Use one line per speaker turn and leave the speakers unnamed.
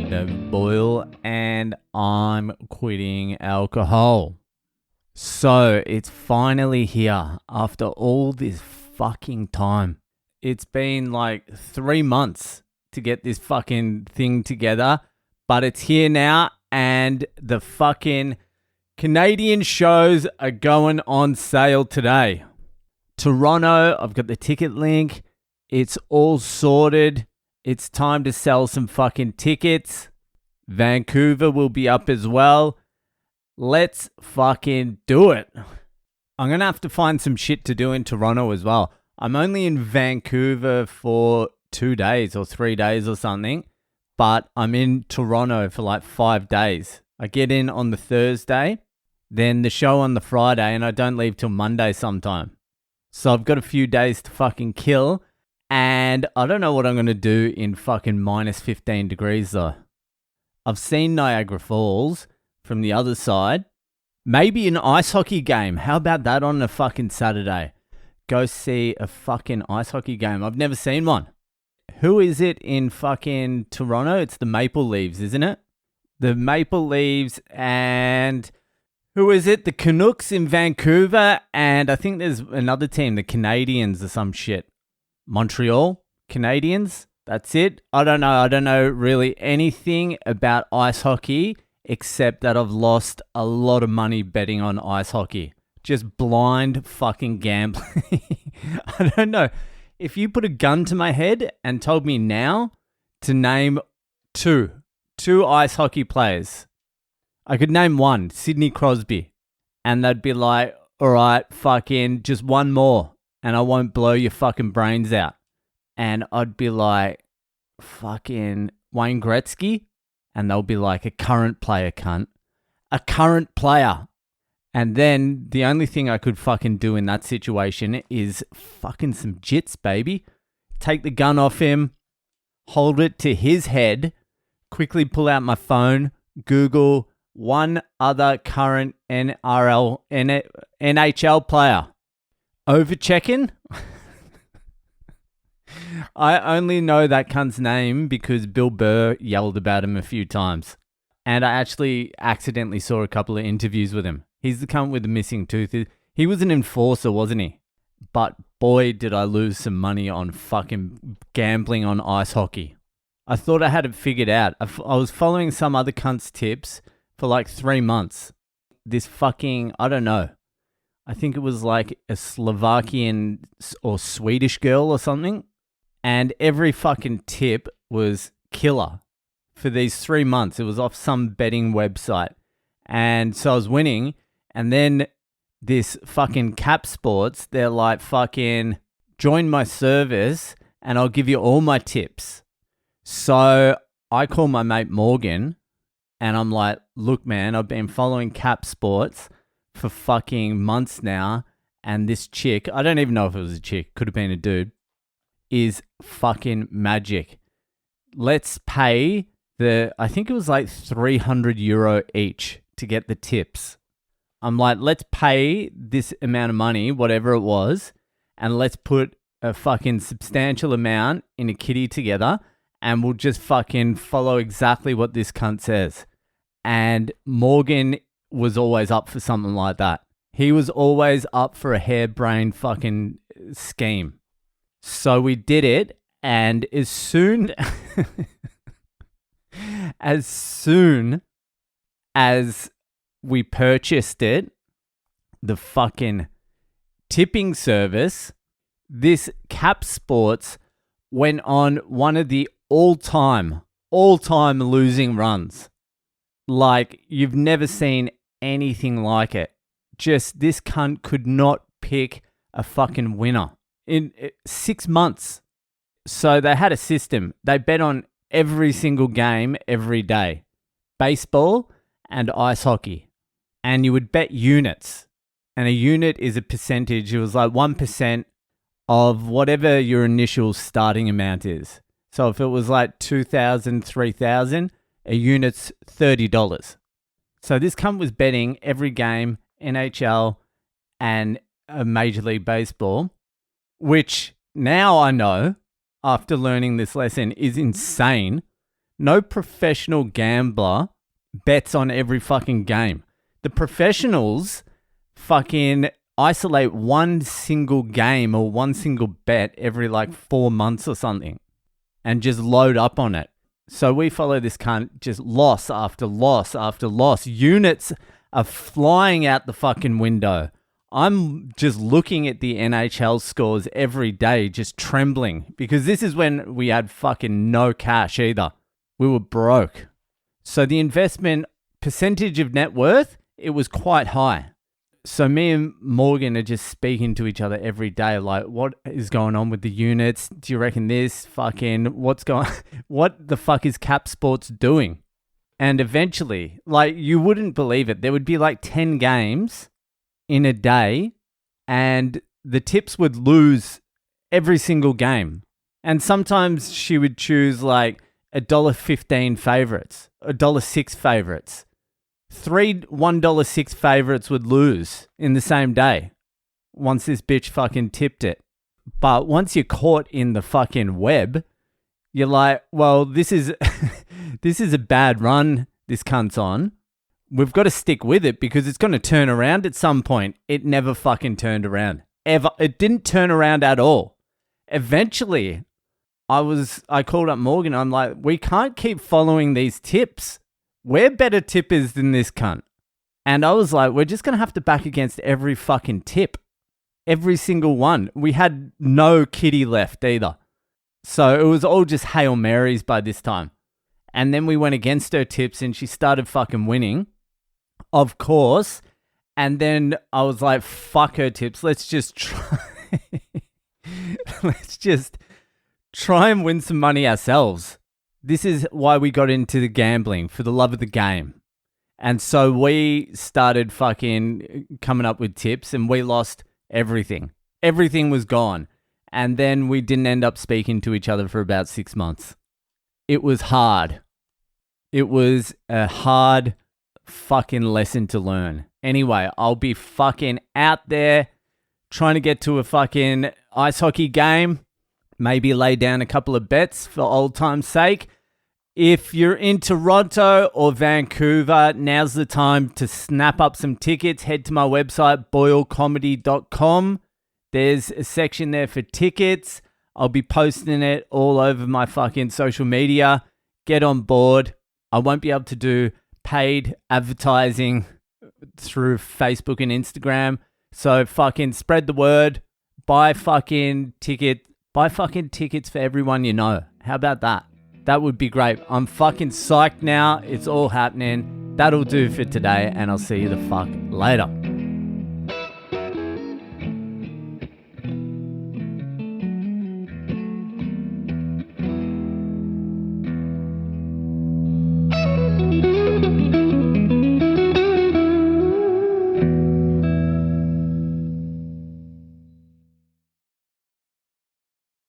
David Boyle, and I'm quitting alcohol. So it's finally here after all this fucking time. It's been like 3 months to get this fucking thing together, but it's here now, and the fucking Canadian shows are going on sale today. Toronto, I've got the ticket link. It's all sorted. It's time to sell some fucking tickets. Vancouver will be up as well. Let's fucking do it. I'm going to have to find some shit to do in Toronto as well. I'm only in Vancouver for 2 days or 3 days or something, but I'm in Toronto for like 5 days. I get in on the Thursday, then the show on the Friday, and I don't leave till Monday sometime. So I've got a few days to fucking kill, and I don't know what I'm going to do in fucking minus 15 degrees though. I've seen Niagara Falls from the other side. Maybe an ice hockey game. How about that on a fucking Saturday? Go see a fucking ice hockey game. I've never seen one. Who is it in fucking Toronto? It's the Maple Leafs, isn't it? The Maple Leafs, and who is it? The Canucks in Vancouver, and I think there's another team, the Canadiens or some shit. Montreal Canadiens. That's it. I don't know. I don't know really anything about ice hockey except that I've lost a lot of money betting on ice hockey. Just blind fucking gambling. I don't know. If you put a gun to my head and told me now to name two ice hockey players, I could name one, Sidney Crosby, and they'd be like, all right, fucking just one more and I won't blow your fucking brains out. And I'd be like, fucking Wayne Gretzky, and they'll be like, a current player, cunt. A current player. And then the only thing I could fucking do in that situation is fucking some jits, baby. Take the gun off him, hold it to his head, quickly pull out my phone, Google one other current NHL player. Overchecking? I only know that cunt's name because Bill Burr yelled about him a few times. And I actually accidentally saw a couple of interviews with him. He's the cunt with the missing tooth. He was an enforcer, wasn't he? But boy, did I lose some money on fucking gambling on ice hockey. I thought I had it figured out. I was following some other cunt's tips for like 3 months. This fucking, I don't know. I think it was like a Slovakian or Swedish girl or something. And every fucking tip was killer for these 3 months. It was off some betting website. And so I was winning. And then this fucking Cap Sports, they're like, fucking join my service and I'll give you all my tips. So I call my mate Morgan and I'm like, look, man, I've been following Cap Sports for fucking months now. And this chick, I don't even know if it was a chick, could have been a dude, is fucking magic. Let's pay I think it was like €300 each to get the tips. I'm like, let's pay this amount of money, whatever it was, and let's put a fucking substantial amount in a kitty together, and we'll just fucking follow exactly what this cunt says. And Morgan was always up for something like that. He was always up for a harebrained fucking scheme. So we did it, and as soon as we purchased it, the fucking tipping service, this Cap Sports went on one of the all-time losing runs. Like, you've never seen anything like it. Just, this cunt could not pick a fucking winner in 6 months. So they had a system. They bet on every single game every day. Baseball and ice hockey. And you would bet units. And a unit is a percentage. It was like 1% of whatever your initial starting amount is. So if it was like 2,000, 3,000, a unit's $30. So this cunt was betting every game, NHL and Major League Baseball, which now I know, after learning this lesson, is insane No professional gambler bets on every fucking game. The professionals fucking isolate one single game or one single bet every like 4 months or something and just load up on it. So we follow this cunt, just loss after loss after loss. Units are flying out the fucking window. I'm just looking at the NHL scores every day, just trembling, because this is when we had fucking no cash either. We were broke. So the investment percentage of net worth, it was quite high. So me and Morgan are just speaking to each other every day, like, what is going on with the units? Do you reckon this? Fucking, what the fuck is Cap Sports doing? And eventually, like, you wouldn't believe it, there would be like 10 games in a day, and the tips would lose every single game. And sometimes she would choose like $1.15 favorites, $1.06 favorites. 3 $1.06 favorites would lose in the same day once this bitch fucking tipped it. But once you're caught in the fucking web, you're like, well, this is this is a bad run this cunt's on. We've got to stick with it because it's going to turn around at some point. It never fucking turned around. Ever. It didn't turn around at all. Eventually, I called up Morgan. I'm like, we can't keep following these tips. We're better tippers than this cunt. And I was like, we're just going to have to back against every fucking tip. Every single one. We had no kitty left either. So it was all just Hail Marys by this time. And then we went against her tips and she started fucking winning. Of course. And then I was like, fuck her tips. Let's just try. Let's just try and win some money ourselves. This is why we got into the gambling, for the love of the game. And so we started fucking coming up with tips and we lost everything. Everything was gone. And then we didn't end up speaking to each other for about 6 months. It was hard. It was a hard fucking lesson to learn. Anyway, I'll be fucking out there trying to get to a fucking ice hockey game. Maybe lay down a couple of bets for old time's sake. If you're in Toronto or Vancouver, now's the time to snap up some tickets. Head to my website, boylecomedy.com. There's a section there for tickets. I'll be posting it all over my fucking social media. Get on board. I won't be able to do paid advertising through Facebook and Instagram. So fucking spread the word. Buy fucking tickets for everyone you know. How about that? That would be great. I'm fucking psyched now. It's all happening. That'll do for today, and I'll see you the fuck later.